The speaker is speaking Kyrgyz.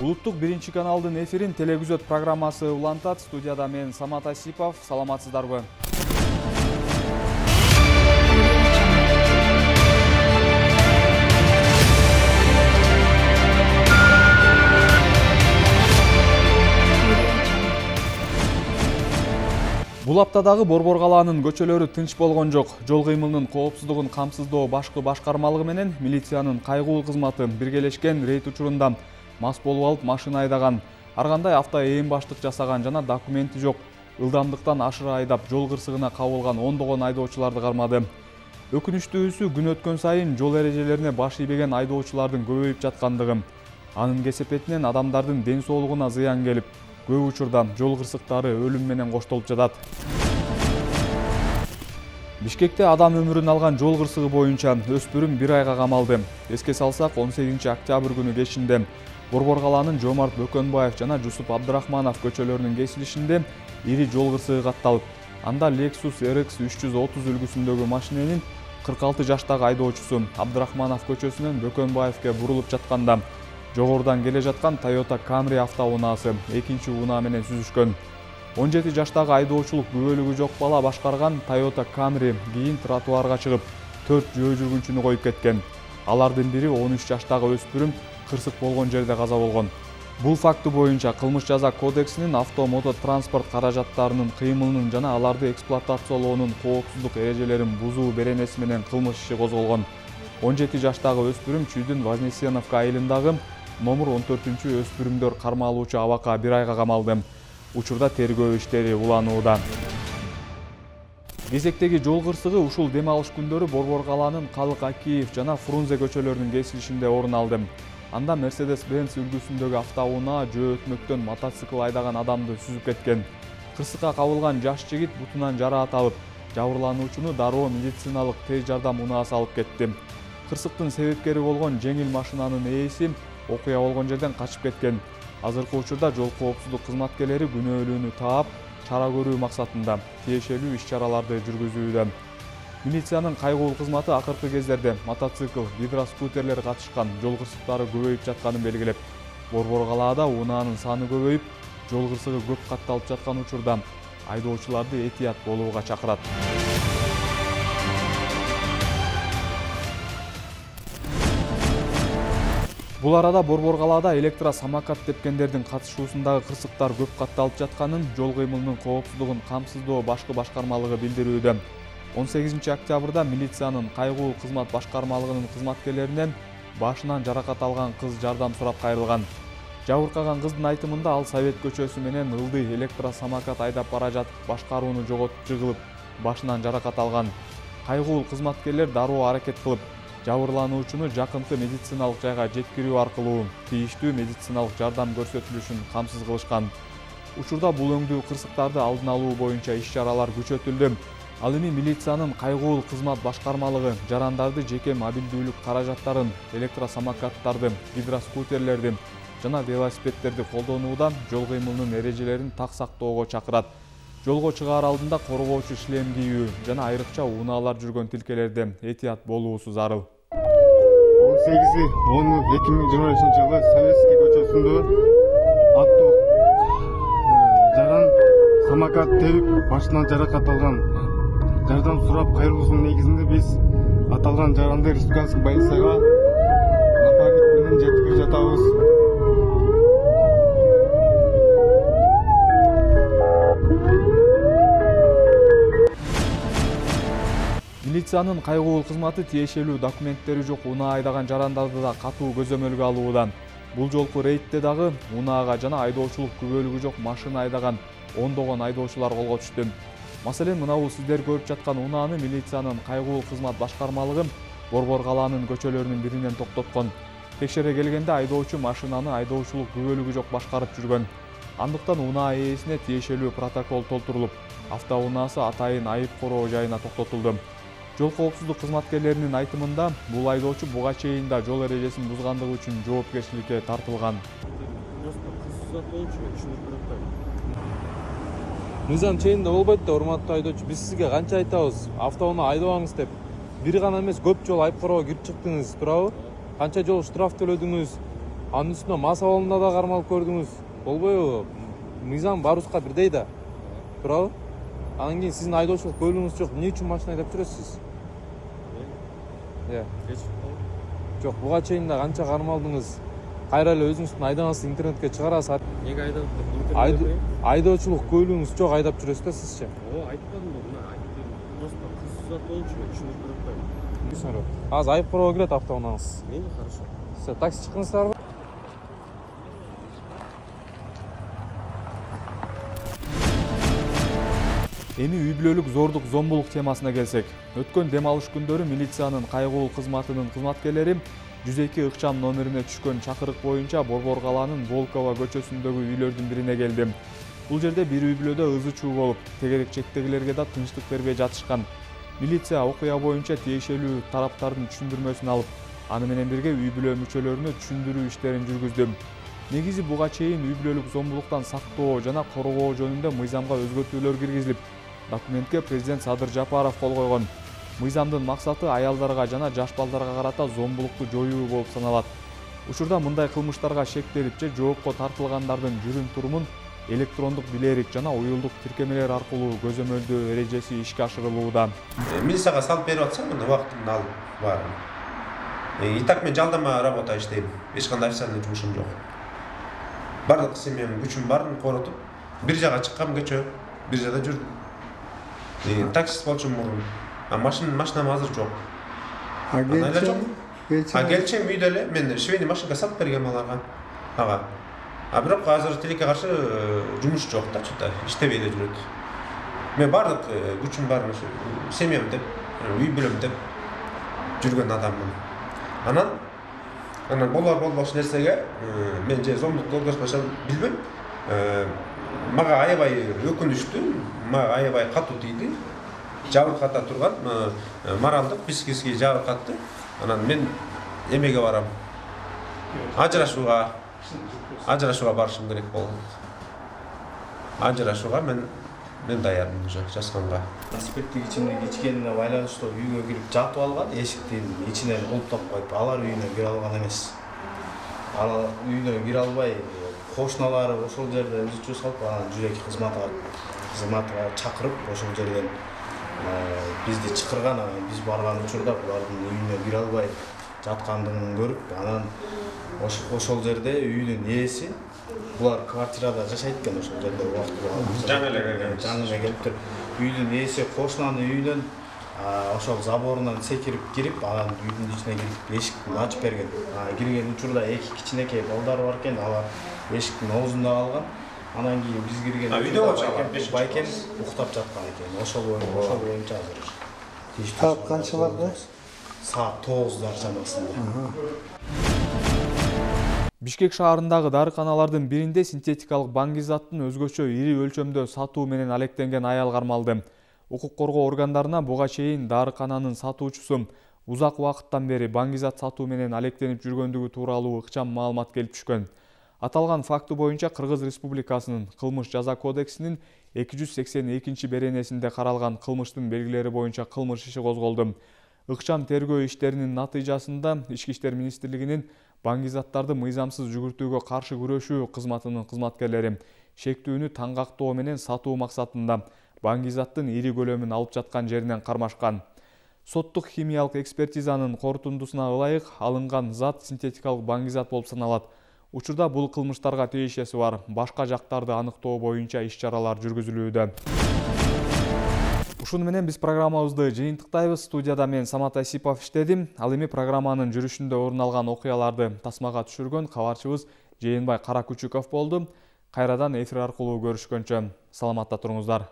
Улуттук биринчи каналдын эфирин телегүзөт программасы улантат. Студияда мен Самат Асипов. Саламатсыздарбы? Бул аптадагы Борбор калаанын көчөлөрү тынч болгон жок. Жол кыймылынын коопсуздугун камсыздоо башкы башкармалыгы менен милициянын кайгылуу кызматы биргелешкен рейд учурунда мас болуп алып машина айдаган, ар кандай авто ээн баштык жасаган жана документи жок, ылдамдыктан ашыра айдап жол кырсыгына кабылган ондогон айдоочуларды кармады. Өкүнүчтүүсү күн өткөн сайын жол эрежелерине баш ийбеген айдоочулардын көбөйүп жаткандыгы. Анын кесепетинен адамдардын ден соолугуна зыян келип, көп учурда жол кырсыктары өлүм менен коштолуп жатат. Бишкекте адам өмүрүн алган жол кырсыгы боюнча өспүрүм 1 айга камалды. Эске салсак, 18 октябрь күнү кечинде Борбор калаанын Жомарт Бөкөнбаев жана Жусуп Абдрахманов көчөлөрүнүн кесилишинде ири жол кырсыгы катталып, анда Lexus RX 330 үлгүсүндөгү машиненин 46 жаштагы айдоочусу Абдрахманов көчөсүнөн Бөкөнбаевке бурулуп жатканда жогорудан келе жаткан Toyota Camry автоунаасы экинчи унаа менен сүзүшкөн. 17 жаштагы айдоочулук күбөлүгү жок бала башкарган Toyota Camry кийин тротуарга чыгып, 4 жөө жүргүнчүнү коюп кеткен. Алардын бири 13 жаштагы өспүрүм кырсык болгон жерде каза болгон. Бул факты боюнча Кылмыш жаза кодексинин авто-мототранспорт каражаттарынын кыймылынын жана аларды эксплуатациялоонун коопсуздук эрежелерин бузуу беренеси менен кылмыш иши козголгон. 17 жаштагы өспүрүм Чүйдүн Вознесеновка айылындагы номер 14 өспүрүмдөр кармалуучу абакка 1 айга камалды. Учурда тергөө иштери уланууда. Кезектеги жол кырсыгы ушул дем алыш күндөрү Борбор калаанын Калык Акиев жана Фрунзе көчөлөрүнүн кесилишинде орун алды. Анда Mercedes-Benz үлгүсүндөгү автоунаа жөө өтмөктөн мотоцикл айдаган адамды сүзүп кеткен. Кырсыкка кабылган жаш жигит бутунан жараат алып, жабырлануучуну дароо медициналык тез жардам унаасы алып кетти. Кырсыктын себепкери болгон жеңил машинанын ээси окуя болгон жерден качып кеткен. Азыркы учурда жол коопсуздук кызматкерлери күнөөлүүнү таап, чара көрүү максатында тиешелүү иш-чараларды жүргүзүүдө. Милициянын кайгылуу кызматы акыркы кездерде мотоцикл, гидроскутерлер катышкан жол кырсыктары көбөйүп жатканын белгилеп, Борбор калаада унаанын саны көбөйүп, жол кырсыгы көп катталып жаткан учурда айдоочуларды этият болууга чакырат. Бул арада Борбор калаада электросамокат тепкендердин катышуусундагы кырсыктар көп катталып жатканын жол кыймылынын коопсуздугун камсыздоо башкы башкармалыгы билдирүүдө. 18 октябрда милициянын кайгылуу кызмат башкармалыгынын кызматкерлеринен башынан жаракат алган кыз жардам сурап кайрылган. Жабыркаган кыздын айтымында ал Совет көчөсү менен ылдый электросамокат айдап бара жатып, башкарууну жоготуп жыгылып, башынан жаракат алган. Кайгылуу кызматкерлер дароо аракет кылып, жабырлануучуну жакынкы медициналык жайга жеткирүү аркылуу тийиштүү медициналык жардам көрсөтүлүшүн камсыз кылышкан. Учурда бул өңдүү кырсыктарды алдын алуу боюнча иш-чаралар күчөтүлдү. Ал эми милициянын кайгылуу кызмат башкармалыгы жарандарды жеке мобилдүүлүк каражаттарын, электросамокаттарды, гидроскутерлерди жана велосипедтерди колдонууда жол кыймылынын эрежелерин так сактоого чакырат. Жолго чыгаар алдында коргоочу шлем кийүү жана айрыкча унаалар жүргөн тилкелерде этият болуусу зарыл. 18-10-2025-жылы Советский көчөсүндө аттуу жаран самокат тебип башынан жаракат алган. Жардам сурап кайрылуусунун негизинде биз аталган жаранды республикалык больницага напарник менен жеткирип жатабыз. Милициянын кайгылуу кызматы тиешелүү документтери жок унаа айдаган жарандарды да катуу көзөмөлгө алууда. Бул жолку рейдте дагы унаага жана айдоочулук күбөлүгү жок машина айдаган ондогон айдоочулар колго түштү. Маселен, мынабу сиздер көрүп жаткан унааны милициянын кайгылуу кызмат башкармалыгы Борбор калаанын көчөлөрүнүн биринен токтоткон. Текшере келгенде айдоочу машинаны айдоочулук күбөлүгү жок башкарып жүргөн. Андыктан унаа ээсине тиешелүү протокол толтурулуп, автоунаасы атайын айып короо жайына токтотулду. Жол коопсуздук кызматкерлеринин айтымында, бул айдоочу буга чейин да жол эрежесин бузгандыгы үчүн жоопкерчиликке тартылган. Мыйзам чейинде болбойт да, урматтуу айдоочу. Биз сизге канча айтабыз, автоунаа айдабаңыз деп. Бир гана эмес, көп жол айып короо кирип чыктыңыз, туурабы? Канча жол штраф төлөдүңүз? Анын үстүнө мас абалында да кармалып көрдүңүз. Болбойбу? Мыйзам баарыбызга бирдей да. Туурабы? Анан кийин сиздин айдоочулук көлүгүңүз жок. Эмне үчүн машина айдап жүрөсүз? Жок, буга чейин да канча кармалдыңыз. Кайра эле өзүңүздүн айдаңызды интернетке чыгарасыз. Неге айдап Айдоочулук көлүгүңүз жок, айдап жүрөсүз да сизче. айтпадым го, мына айтып просто кыз зат болчу, мен түшүндүрүп атпайм. Түшүнүрөт. Азыр айып куроо келет автоунааңыз. Мени хорошо. Сиз такси чыккансыздарбы? Эми үй бүлөлүк зордук зомбулук темасына келсек. Өткөн дем алыш күндөрү милициянын кайгылуу кызматынын кызматкерлери 102 ыкчам номерине түшкөн чакырык боюнча Борбор калаанын Волкова көчөсүндөгү үйлөрдүн бирине келди. Бул жерде бир үй бүлөдө ызы чуу болуп, тегерек чектегилерге да тынчтык бербей жатышкан. Милиция окуя боюнча тиешелүү тараптардын түшүндүрмөсүн алып, аны менен бирге үй бүлө мүчөлөрүнө түшүндүрүү иштерин жүргүздү. Негизи буга чейин үй бүлөлүк зомбулуктан сактоо жана коргоо жөнүндө мыйзамга өзгөртүүлөр киргизилип, документке президент Садыр Жапаров кол койгон. Мыйзамдын максаты аялдарга жана жаш балдарга карата зомбулукту жоюу болуп саналат. Учурда мындай кылмыштарга шектелип же жоопко тартылгандардын жүрүм-турумун электрондук билерик жана уюлдук тиркемелер аркылуу көзөмөлдөө эрежеси ишке ашырылууда. Милицияга салып берип атсаң, мына убактымды алып баарым. И так мен жалдама работа иштейм. Эч кандай официальный жумушум жок. Бардык семьямдын күчүм барын коротуп, бир жака чыккам кечөө, бир жада жүрдүм. Таксист болчумун мурун. Машинам азыр жок. Келчем үйдө эле, мен швейный машинка сатып бергем аларга. Ага. Бирок азыр тилекке каршы жумуш жок да, чөтө иштебей эле жүрөт. Мен бардык күчүм барын семьям деп, үй бүлөм деп жүргөн адаммын. Анан болбош нерсеге мен же зомбулук көргөзбөсөм билбейм. Мага аябай өкүнүчтүү, мага аябай катуу тийди. Жабырката турган моралдык, психический жабыркатты. Анан мен эмеге барам. Ажырашууга барышым керек болду. Ажырашууга мен даярмын уже жасканга. Спирттик ичимдик ичкенине байланыштуу үйгө кирип жатып алган, эшиктин ичинен кулптап коюп, алар үйүнө кире алган эмес. Алар үйүнө кире албай, кошуналары ошол жерде ызы чуу салып, анан жүрөк кызматка чакырып, ошол жерден бизди чакырган. Биз барган учурда булардын үйүнө кире албай жаткандыгын көрүп, анан ошол жерде үйдүн ээси, булар квартирада жашайт экен ошол жерде убактылуу. Жаңы эле келиптир. Үйдүн ээси кошунанын үйүнөн ошол заборунан секирип кирип, анан үйдүн ичине кирип эшикти ачып берген. Кирген учурда эки кичинекей балдар бар экен, алар эшиктин оозунда калган. Анан кийин биз кирген учурда байкем уктап жаткан экен. Ошол боюнча азыр. Саат канчаларда? Саат 9-дар чамасында. Бишкек шаарындагы дарыканалардын биринде синтетикалык баңгизаттын өзгөчө ири өлчөмдө сатуу менен алектенген аял кармалды. Укук коргоо органдарына буга чейин дарыкананын сатуучусу узак убакыттан бери баңгизат сатуу менен алектенип жүргөндүгү тууралуу ыкчам маалымат келип түшкөн. Аталган факты боюнча Кыргыз Республикасынын Кылмыш жаза кодексинин 282 беренесинде каралган кылмыштын белгилери боюнча кылмыш иши козголду. Ыкчам тергөө иштеринин натыйжасында Ички иштер министрлигинин баңгизаттарды мыйзамсыз жүгүртүүгө каршы күрөшүү кызматынын кызматкерлери шектүүнү таңгактоо менен сатуу максатында баңгизаттын ири көлөмүн алып жаткан жеринен кармашкан. Соттук химиялык экспертизанын корутундусуна ылайык алынган зат синтетикалык баңгизат болуп саналат. Учурда бул кылмыштарга тиешеси бар башка жактарды аныктоо боюнча иш-чаралар жүргүзүлүүдө. Ушуну менен биз программабызды жыйынтыктайбыз. Студияда мен Самат Айсипов иштедим. Ал эми программанын жүрүшүндө орун алган окуяларды тасмага түшүргөн кабарчыбыз Жээнбай Каракүчүков болду. Кайрадан эфир аркылуу көрүшкөнчө саламатта туруңуздар.